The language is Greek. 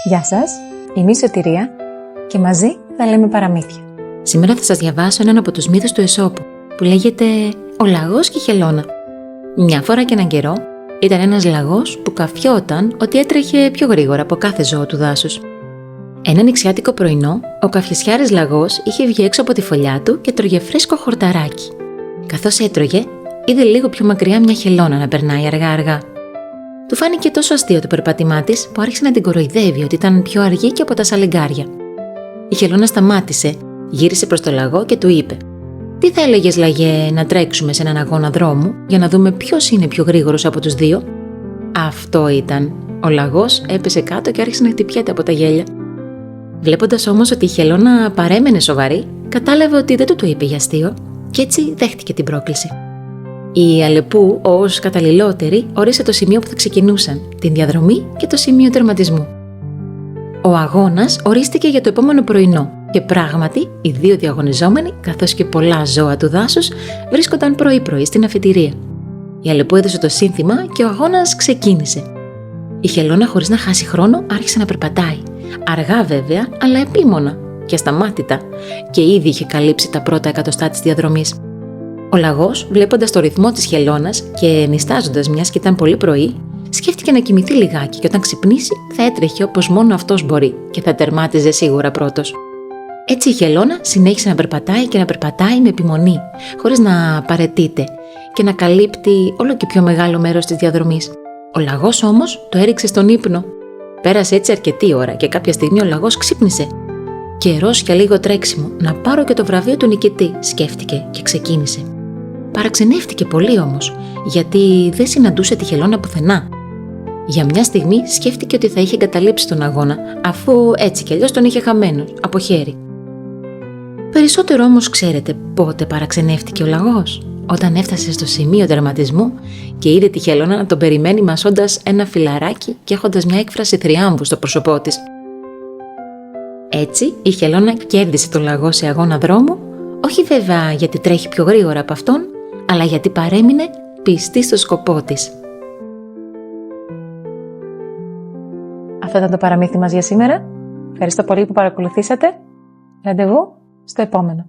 Γεια σας, είμαι η Σωτηρία και μαζί θα λέμε παραμύθια. Σήμερα θα σας διαβάσω έναν από τους μύθους του Αισόπου που λέγεται «Ο λαγός και η χελώνα». Μια φορά και έναν καιρό ήταν ένας λαγός που καφιόταν ότι έτρεχε πιο γρήγορα από κάθε ζώο του δάσους. Ένα νηξιάτικο πρωινό, ο καφιεσιάρης λαγός είχε βγει έξω από τη φωλιά του και τρώγε φρέσκο χορταράκι. Καθώς έτρωγε, είδε λίγο πιο μακριά μια χελώνα να περνάει αργά-αργά. Του φάνηκε τόσο αστείο το περπάτημά της που άρχισε να την κοροϊδεύει ότι ήταν πιο αργή και από τα σαλιγκάρια. Η χελώνα σταμάτησε, γύρισε προς το λαγό και του είπε: «Τι θα έλεγες, λαγέ, να τρέξουμε σε έναν αγώνα δρόμου για να δούμε ποιος είναι πιο γρήγορος από τους δύο?» Αυτό ήταν. Ο λαγός έπεσε κάτω και άρχισε να χτυπιέται από τα γέλια. Βλέποντας όμως ότι η χελώνα παρέμενε σοβαρή, κατάλαβε ότι δεν του το είπε για αστείο και έτσι δέχτηκε την πρόκληση. Η Αλεπού, ως καταλληλότερη, όρισε το σημείο που θα ξεκινούσαν, την διαδρομή και το σημείο τερματισμού. Ο αγώνας ορίστηκε για το επόμενο πρωινό και πράγματι οι δύο διαγωνιζόμενοι, καθώς και πολλά ζώα του δάσους, βρίσκονταν πρωί-πρωί στην αφετηρία. Η Αλεπού έδωσε το σύνθημα και ο αγώνας ξεκίνησε. Η χελώνα, χωρίς να χάσει χρόνο, άρχισε να περπατάει. Αργά βέβαια, αλλά επίμονα και ασταμάτητα, και ήδη είχε καλύψει τα πρώτα εκατοστά της διαδρομής. Ο λαγός, βλέποντας το ρυθμό της χελώνας και νηστάζοντας μιας και ήταν πολύ πρωί, σκέφτηκε να κοιμηθεί λιγάκι και όταν ξυπνήσει θα έτρεχε όπως μόνο αυτός μπορεί και θα τερμάτιζε σίγουρα πρώτος. Έτσι η χελώνα συνέχισε να περπατάει και να περπατάει με επιμονή, χωρίς να παραιτείται και να καλύπτει όλο και πιο μεγάλο μέρος της διαδρομής. Ο λαγός όμως το έριξε στον ύπνο. Πέρασε έτσι αρκετή ώρα και κάποια στιγμή ο λαγός ξύπνησε. «Καιρός για λίγο τρέξιμο, να πάρω και το βραβείο του νικητή», σκέφτηκε και ξεκίνησε. Παραξενεύτηκε πολύ όμως, γιατί δεν συναντούσε τη χελώνα πουθενά. Για μια στιγμή σκέφτηκε ότι θα είχε εγκαταλείψει τον αγώνα, αφού έτσι κι αλλιώς τον είχε χαμένο, από χέρι. Περισσότερο όμως ξέρετε πότε παραξενεύτηκε ο λαγός? Όταν έφτασε στο σημείο τερματισμού και είδε τη χελώνα να τον περιμένει μασώντας ένα φυλαράκι και έχοντας μια έκφραση θριάμβου στο πρόσωπό της. Έτσι η χελώνα κέρδισε τον λαγό σε αγώνα δρόμου, όχι βέβαια γιατί τρέχει πιο γρήγορα από αυτόν, αλλά γιατί παρέμεινε πιστή στο σκοπό της. Αυτό ήταν το παραμύθι μας για σήμερα. Ευχαριστώ πολύ που παρακολουθήσατε. Ραντεβού στο επόμενο.